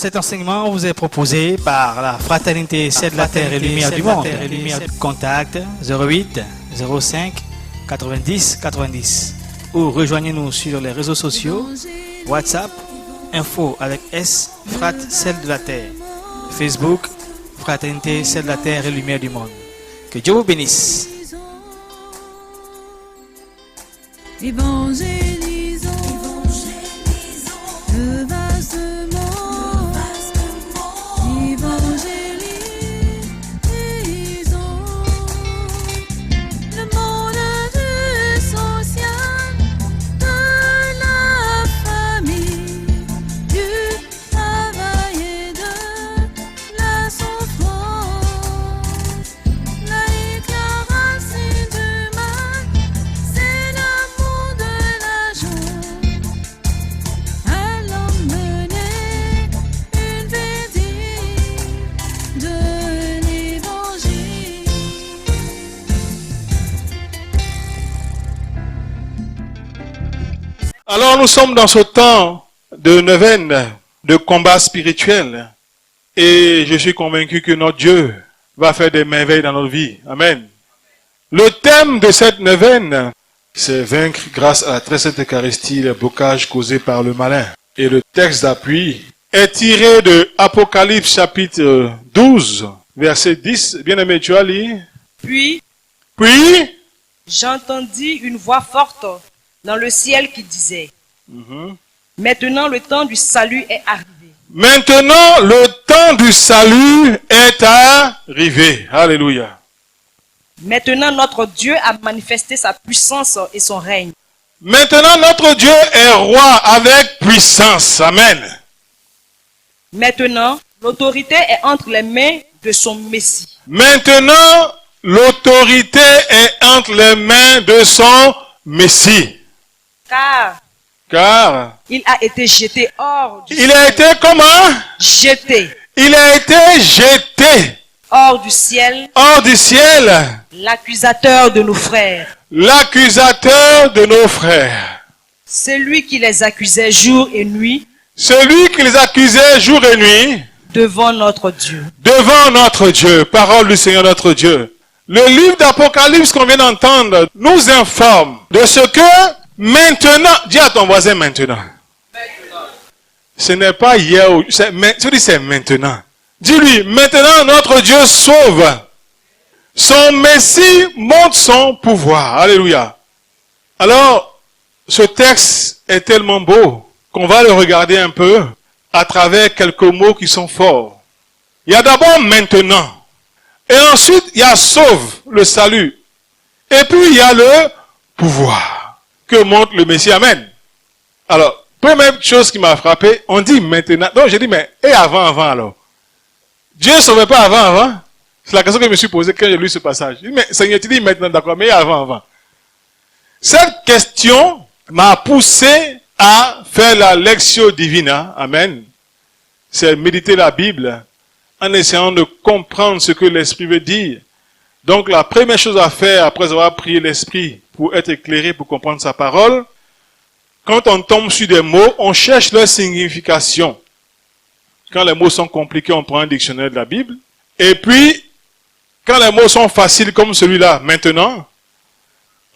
Cet enseignement vous est proposé par la Fraternité Ciel de la Terre et Lumière du Monde. Contact 08 05 90 90 ou rejoignez-nous sur les réseaux sociaux WhatsApp info avec S Frat Ciel de la Terre, Facebook Fraternité Ciel de la Terre et Lumière du Monde. Que Dieu vous bénisse. Évangélisons le vaste monde, évangélisons le monde du social, de la famille, du travail et de la souffrance, laïque la racine du mal, c'est l'amour de la joie, à l'emmener une vie de l'évangile. Alors nous sommes dans ce temps de neuvaine, de combat spirituel. Et je suis convaincu que notre Dieu va faire des merveilles dans notre vie. Amen. Le thème de cette neuvaine, c'est vaincre grâce à la très sainte Eucharistie les blocages causés par le malin. Et le texte d'appui est tiré de Apocalypse chapitre 12, verset 10. Bien-aimé, tu as lu. Puis Puis, j'entendis une voix forte dans le ciel qui disait, maintenant le temps du salut est arrivé. maintenant le temps du salut est arrivé. Alléluia. Maintenant notre Dieu a manifesté sa puissance et son règne. Maintenant notre Dieu est roi avec puissance. Amen. Maintenant l'autorité est entre les mains de son Messie. Maintenant l'autorité est entre les mains de son Messie. Car Il a été jeté hors du il ciel. a été comment? Jeté Il a été jeté hors du ciel, hors du ciel, l'accusateur de nos frères. l'accusateur de nos frères. Celui qui les accusait jour et nuit Celui qui les accusait jour et nuit devant notre Dieu. devant notre Dieu. Parole du Seigneur notre Dieu. Le livre d'Apocalypse qu'on vient d'entendre nous informe de ce que maintenant, dis à ton voisin maintenant. Ce n'est pas hier, tu dis c'est maintenant. Dis-lui, maintenant notre Dieu sauve. Son Messie montre son pouvoir. Alléluia. Alors, ce texte est tellement beau qu'on va le regarder un peu à travers quelques mots qui sont forts. Il y a d'abord maintenant. Et ensuite, il y a sauve, le salut. Et puis, il y a le pouvoir que montre le Messie. Amen. Alors, première chose qui m'a frappé, on dit maintenant. Donc, j'ai dit, mais et avant alors? Dieu ne sauvait pas avant? C'est la question que je me suis posée quand j'ai lu ce passage. Je dis, mais Seigneur, tu dis maintenant, d'accord, mais avant? Cette question m'a poussé à faire la lectio divina. Amen. C'est méditer la Bible en essayant de comprendre ce que l'Esprit veut dire. Donc, la première chose à faire après avoir prié l'Esprit pour être éclairé, pour comprendre sa parole, quand on tombe sur des mots, on cherche leur signification. Quand les mots sont compliqués, on prend un dictionnaire de la Bible. Et puis, quand les mots sont faciles comme celui-là, maintenant,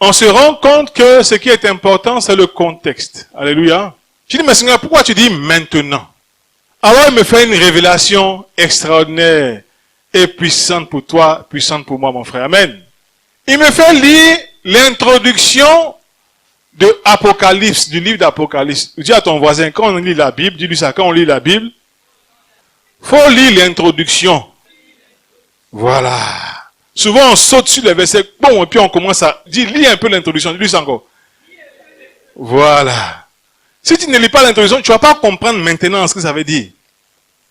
on se rend compte que ce qui est important, c'est le contexte. Alléluia. Je dis, mais Seigneur, pourquoi tu dis maintenant? Alors, il me fait une révélation extraordinaire et puissante pour toi, puissante pour moi, mon frère. Amen. Il me fait lire l'introduction de Apocalypse, du livre d'Apocalypse. Dis à ton voisin, quand on lit la Bible, dis-lui ça, quand on lit la Bible, faut lire l'introduction. Voilà. Souvent, on saute sur les versets, bon, et puis on commence à dire, lis un peu l'introduction, dis-lui ça encore. Voilà. Si tu ne lis pas l'introduction, tu ne vas pas comprendre maintenant ce que ça veut dire.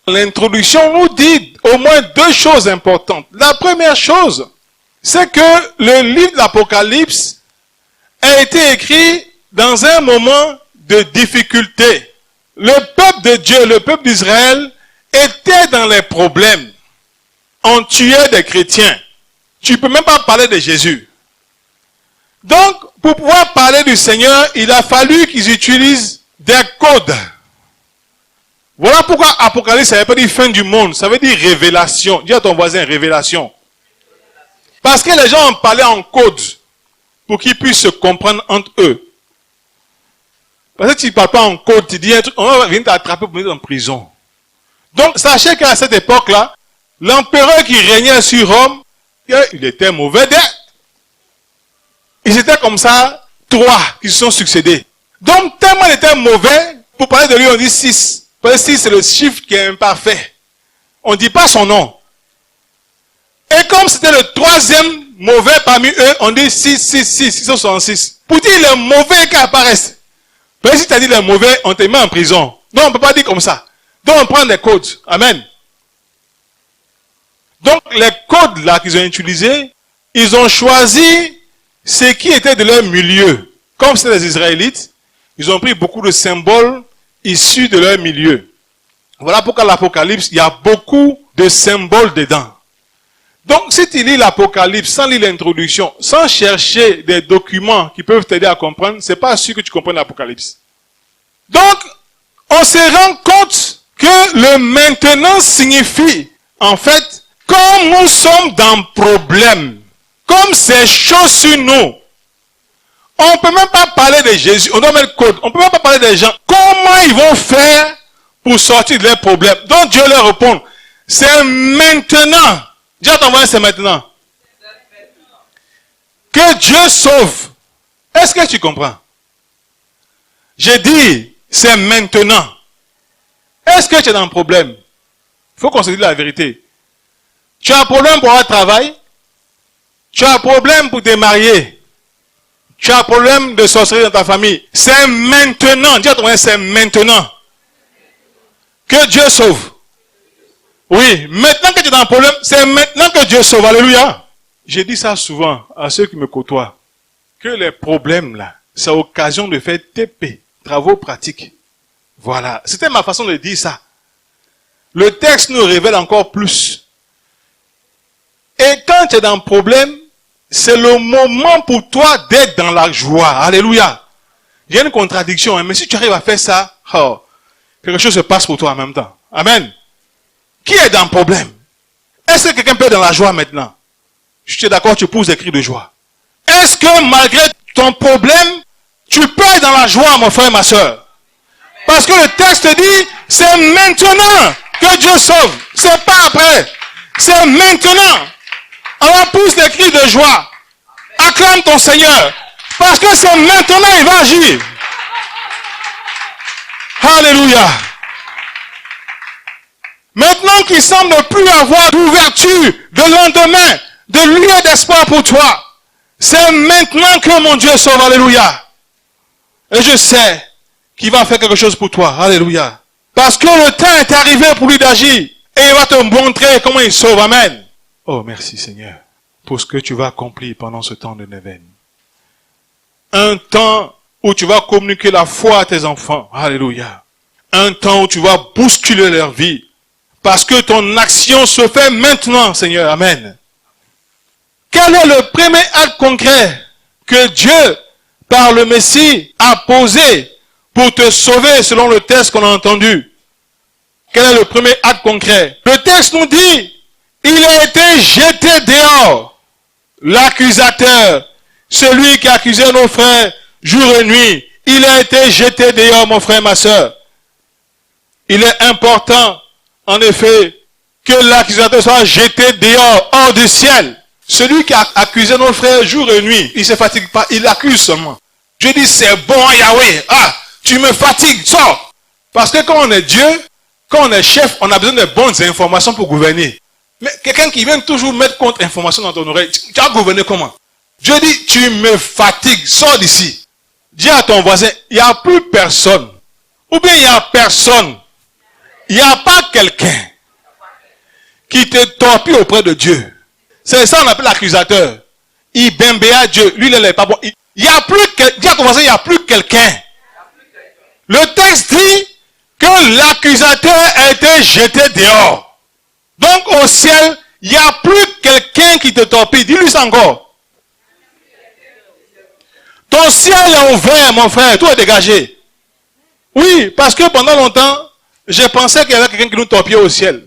L'introduction nous dit au moins deux choses importantes. La première chose, c'est que le livre de l'Apocalypse a été écrit dans un moment de difficulté. Le peuple de Dieu, le peuple d'Israël, était dans les problèmes. On tuait des chrétiens. Tu ne peux même pas parler de Jésus. Donc, pour pouvoir parler du Seigneur, il a fallu qu'ils utilisent des codes. Voilà pourquoi Apocalypse, ça veut pas dire fin du monde, ça veut dire révélation. Dis à ton voisin, révélation. Parce que les gens ont parlé en code pour qu'ils puissent se comprendre entre eux. Parce que tu ne parles pas en code, tu dis un truc, on va venir t'attraper pour mettre en prison. Donc, sachez qu'à cette époque-là, l'empereur qui régnait sur Rome, il était mauvais. Ils étaient comme ça, 3 qui se sont succédés. Donc, tellement il était mauvais, pour parler de lui, on dit 6. Parce que 6, c'est le chiffre qui est imparfait. On ne dit pas son nom. Et comme c'était le 3e mauvais parmi eux, on dit 666. Pour dire le mauvais qui apparaissent. Parce que si tu as dit le mauvais, on te met en prison. Donc, on ne peut pas dire comme ça. Donc, on prend les codes. Amen. Donc, les codes là qu'ils ont utilisés, ils ont choisi ce qui était de leur milieu. Comme c'était les Israélites, ils ont pris beaucoup de symboles issus de leur milieu. Voilà pourquoi l'Apocalypse, il y a beaucoup de symboles dedans. Donc, si tu lis l'Apocalypse sans lire l'introduction, sans chercher des documents qui peuvent t'aider à comprendre, c'est pas sûr que tu comprennes l'Apocalypse. Donc, on se rend compte que le maintenant signifie, en fait, comme nous sommes dans problème, comme c'est chaud sur nous, on ne peut même pas parler de Jésus, on doit mettre code, on ne peut même pas parler des gens. Comment ils vont faire pour sortir de leurs problèmes? Donc Dieu leur répond, c'est maintenant. Dis à ton voisin, c'est maintenant. Que Dieu sauve. Est-ce que tu comprends? J'ai dit, c'est maintenant. Est-ce que tu es dans un problème? Il faut qu'on se dise la vérité. Tu as un problème pour avoir un travail. Tu as un problème pour te marier. Tu as un problème de sorcellerie dans ta famille. C'est maintenant. Dis à ton voisin, c'est maintenant. Que Dieu sauve. Oui, maintenant que tu es dans un problème, c'est maintenant que Dieu sauve. Alléluia. J'ai dit ça souvent à ceux qui me côtoient. Que les problèmes là, c'est l'occasion de faire TP, travaux pratiques. Voilà. C'était ma façon de dire ça. Le texte nous révèle encore plus. Et quand tu es dans un problème, c'est le moment pour toi d'être dans la joie. Alléluia. Il y a une contradiction, hein, mais si tu arrives à faire ça, oh, quelque chose se passe pour toi en même temps. Amen. Qui est dans le problème? Est-ce que quelqu'un peut être dans la joie maintenant? Je suis d'accord, tu pousses des cris de joie. Est-ce que malgré ton problème, tu peux être dans la joie, mon frère et ma soeur? Parce que le texte dit, c'est maintenant que Dieu sauve. C'est pas après. C'est maintenant. Alors pousse des cris de joie. Acclame ton Seigneur. Parce que c'est maintenant il va agir. Alléluia. Maintenant qu'il semble ne plus avoir d'ouverture, de lendemain, de lieu d'espoir pour toi, c'est maintenant que mon Dieu sauve. Alléluia. Et je sais qu'il va faire quelque chose pour toi. Alléluia. Parce que le temps est arrivé pour lui d'agir. Et il va te montrer comment il sauve. Amen. Oh, merci Seigneur pour ce que tu vas accomplir pendant ce temps de Neuvaine. Un temps où tu vas communiquer la foi à tes enfants. Alléluia. Un temps où tu vas bousculer leur vie. Parce que ton action se fait maintenant, Seigneur. Amen. Quel est le premier acte concret que Dieu, par le Messie, a posé pour te sauver selon le texte qu'on a entendu? Quel est le premier acte concret? Le texte nous dit, il a été jeté dehors. L'accusateur, celui qui accusait nos frères jour et nuit, il a été jeté dehors, mon frère, ma soeur. Il est important, en effet, que l'accusateur soit jeté dehors, hors du ciel. Celui qui a accusé nos frères jour et nuit, il ne se fatigue pas, il accuse seulement. Dieu dit, c'est bon Yahweh. Ah, tu me fatigues, sors. Parce que quand on est Dieu, quand on est chef, on a besoin de bonnes informations pour gouverner. Mais quelqu'un qui vient toujours mettre contre-information dans ton oreille, tu vas gouverner comment? Dieu dit, tu me fatigues, sors d'ici. Dis à ton voisin, il n'y a plus personne. Ou bien il n'y a personne. Il n'y a pas quelqu'un qui te torpille auprès de Dieu. C'est ça qu'on appelle l'accusateur. Il bembéa Dieu. Lui, il n'est pas bon. Il n'y a plus quelqu'un. Dis à ton voisin, il n'y a plus quelqu'un. Le texte dit que l'accusateur a été jeté dehors. Donc au ciel, il n'y a plus quelqu'un qui te torpille. Dis-lui ça encore. Ton ciel est ouvert, mon frère. Tout est dégagé. Oui, parce que pendant longtemps, je pensais qu'il y avait quelqu'un qui nous torpillait au ciel.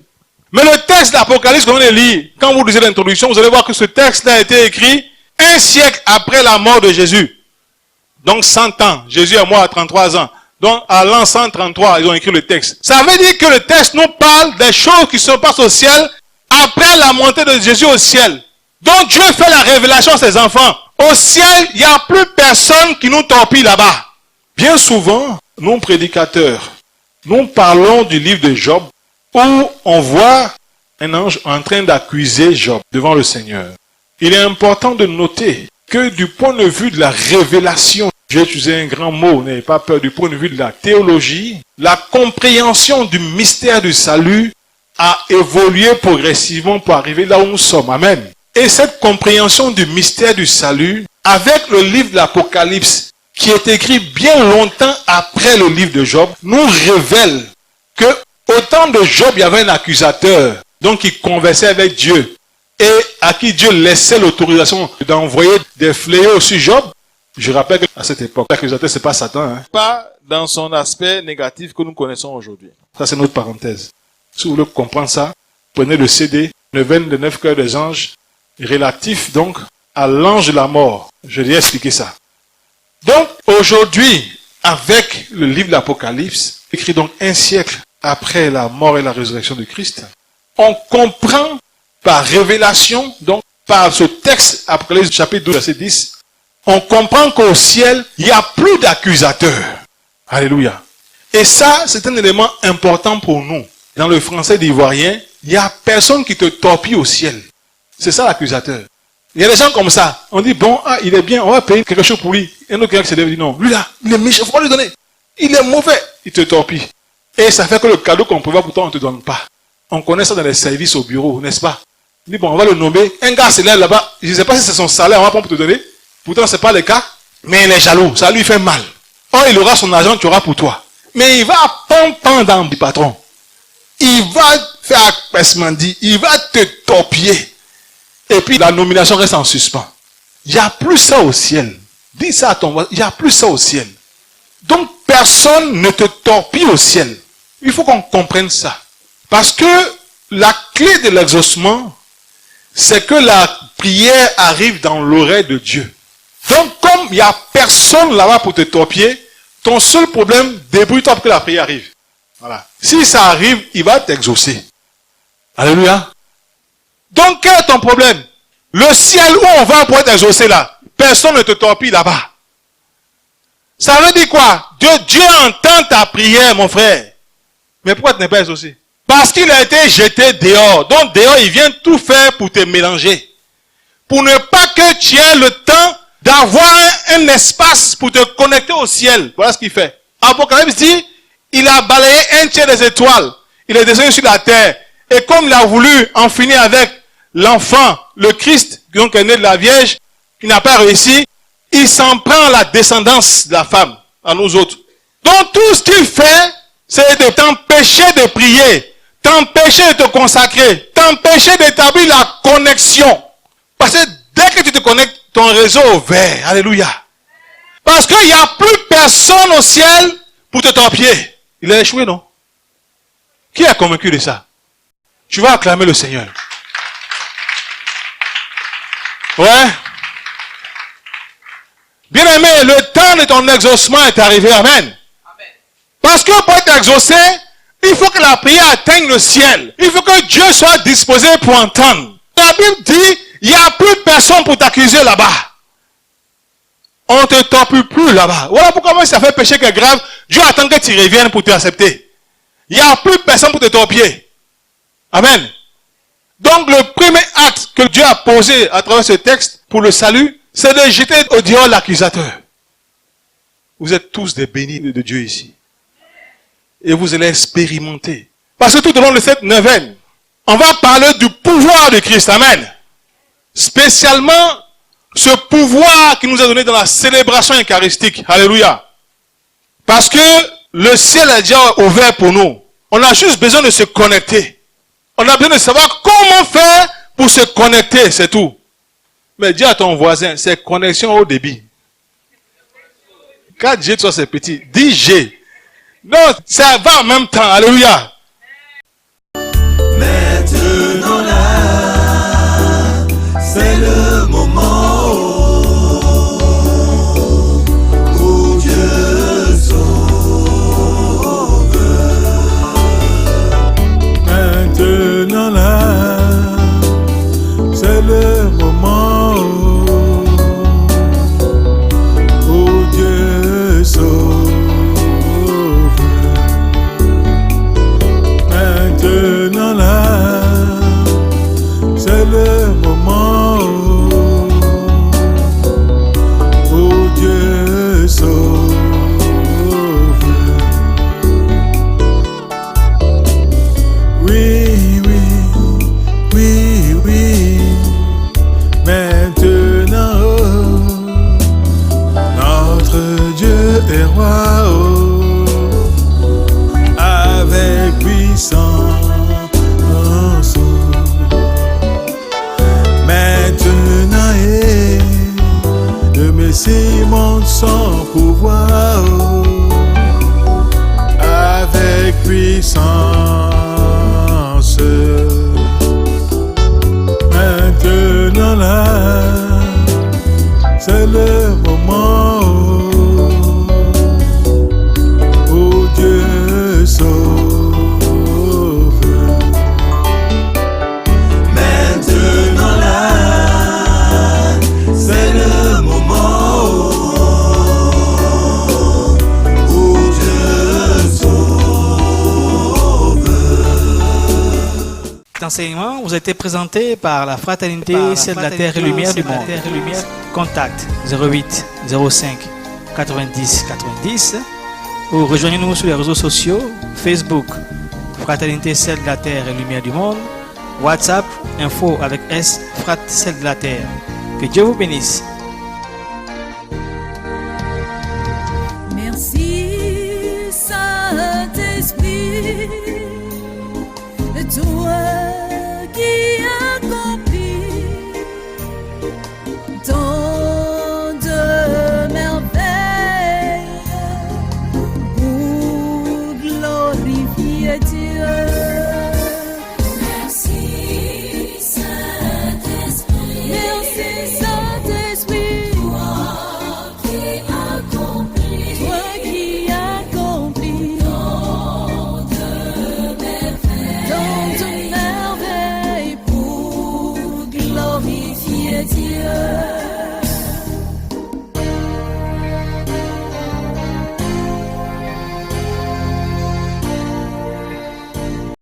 Mais le texte d'Apocalypse qu'on vient de lire, quand vous lisez l'introduction, vous allez voir que ce texte-là a été écrit un siècle après la mort de Jésus. Donc 100 ans. Jésus est mort à 33 ans. Donc à l'an 133, ils ont écrit le texte. Ça veut dire que le texte nous parle des choses qui se passent au ciel après la montée de Jésus au ciel. Donc Dieu fait la révélation à ses enfants. Au ciel, il n'y a plus personne qui nous torpille là-bas. Bien souvent, nous prédicateurs, nous parlons du livre de Job où on voit un ange en train d'accuser Job devant le Seigneur. Il est important de noter que du point de vue de la révélation, j'ai utilisé un grand mot, n'ayez pas peur, du point de vue de la théologie, la compréhension du mystère du salut a évolué progressivement pour arriver là où nous sommes. Amen. Et cette compréhension du mystère du salut, avec le livre de l'Apocalypse, qui est écrit bien longtemps après le livre de Job, nous révèle que au temps de Job, il y avait un accusateur, donc qui conversait avec Dieu, et à qui Dieu laissait l'autorisation d'envoyer des fléaux sur Job. Je rappelle qu'à cette époque, l'accusateur, c'est pas Satan, hein. Pas dans son aspect négatif que nous connaissons aujourd'hui. Ça, c'est notre parenthèse. Si vous voulez comprendre ça, prenez le CD, le 29 cœurs des anges, relatif donc à l'ange de la mort. Je vais expliquer ça. Donc, aujourd'hui, avec le livre de l'Apocalypse, écrit donc un siècle après la mort et la résurrection de Christ, on comprend par révélation, donc par ce texte, Apocalypse chapitre 12, verset 10, on comprend qu'au ciel, il n'y a plus d'accusateurs. Alléluia. Et ça, c'est un élément important pour nous. Dans le français d'ivoirien, il n'y a personne qui te torpille au ciel. C'est ça l'accusateur. Il y a des gens comme ça. On dit, bon, il est bien, on va payer quelque chose pour lui. Et un autre qui se lève et dit, non, lui là, il est méchant, il faut pas lui donner. Il est mauvais. Il te torpille. Et ça fait que le cadeau qu'on prévoit pour toi, on ne te donne pas. On connaît ça dans les services au bureau, n'est-ce pas? Il dit, bon, on va le nommer. Un gars se lève là-bas. Je ne sais pas si c'est son salaire, on va prendre pour te donner. Pourtant, ce n'est pas le cas. Mais il est jaloux. Ça lui fait mal. Or, il aura son argent, tu auras pour toi. Mais il va pendre dans le patron. Il va faire pesmandi. Il va te torpiller. Et puis, la nomination reste en suspens. Il n'y a plus ça au ciel. Dis ça à ton voisin. Il n'y a plus ça au ciel. Donc, personne ne te torpille au ciel. Il faut qu'on comprenne ça. Parce que la clé de l'exaucement, c'est que la prière arrive dans l'oreille de Dieu. Donc, comme il n'y a personne là-bas pour te torpiller, ton seul problème, débrouille-toi pour que la prière arrive. Voilà. Si ça arrive, il va t'exaucer. Alléluia. Donc, quel est ton problème? Le ciel où on va pour être exaucé là, personne ne te torpille là-bas. Ça veut dire quoi? Dieu entend ta prière, mon frère. Mais pourquoi tu n'es pas exaucé? Parce qu'il a été jeté dehors. Donc dehors, il vient tout faire pour te mélanger. Pour ne pas que tu aies le temps d'avoir un espace pour te connecter au ciel. Voilà ce qu'il fait. Apocalypse dit, il a balayé un tiers des étoiles. Il est descendu sur la terre. Et comme il a voulu en finir avec l'enfant, le Christ, donc est né de la Vierge, qui n'a pas réussi, il s'en prend à la descendance de la femme, à nous autres. Donc tout ce qu'il fait, c'est de t'empêcher de prier, t'empêcher de te consacrer, t'empêcher d'établir la connexion. Parce que dès que tu te connectes, ton réseau est ouvert. Alléluia. Parce qu'il n'y a plus personne au ciel pour te torpiller. Il a échoué, non? Qui est convaincu de ça? Tu vas acclamer le Seigneur. Ouais. Bien aimé, le temps de ton exaucement est arrivé. Amen. Parce que pour être exaucé, il faut que la prière atteigne le ciel. Il faut que Dieu soit disposé pour entendre. La Bible dit, il n'y a plus personne pour t'accuser là-bas. On ne te torpille plus là-bas. Voilà pourquoi moi, ça fait péché qui est grave. Dieu attend que tu reviennes pour t'accepter. Il n'y a plus personne pour te torpiller. Amen. Donc le premier acte que Dieu a posé à travers ce texte pour le salut, c'est de jeter au dehors l'accusateur. Vous êtes tous des bénis de Dieu ici. Et vous allez expérimenter. Parce que tout au long de cette neuvaine, on va parler du pouvoir de Christ. Amen. Spécialement, ce pouvoir qui nous est donné dans la célébration eucharistique. Alléluia. Parce que le ciel est déjà ouvert pour nous. On a juste besoin de se connecter. On a besoin de savoir comment faire pour se connecter, c'est tout. Mais dis à ton voisin, c'est connexion au débit. 4G, toi c'est petit. 10G. Non, ça va en même temps. Alléluia. Maintenant là, c'est le moment où Dieu sauve. Maintenant là, c'est le moment où Dieu sauve. Maintenant là, c'est le moment où Dieu sauve. Oui, oui, oui, oui. Maintenant, notre Dieu est roi, avec puissance. Maintenant, le Messie monte son pouvoir, avec puissance. Maintenant là, c'est le moment où Dieu sauve. Maintenant là, c'est le moment où Dieu sauve. Cet enseignement vous a été présenté par la Fraternité Ciel de la Terre et Lumière du Monde. Contact 08 05 90 90 ou rejoignez-nous sur les réseaux sociaux Facebook Fraternité Ciel de la Terre et Lumière du Monde, WhatsApp info avec S Frat Ciel de la Terre. Que Dieu vous bénisse. Merci Saint-Esprit, toi qui accomplis tant de merveilles pour glorifier Dieu.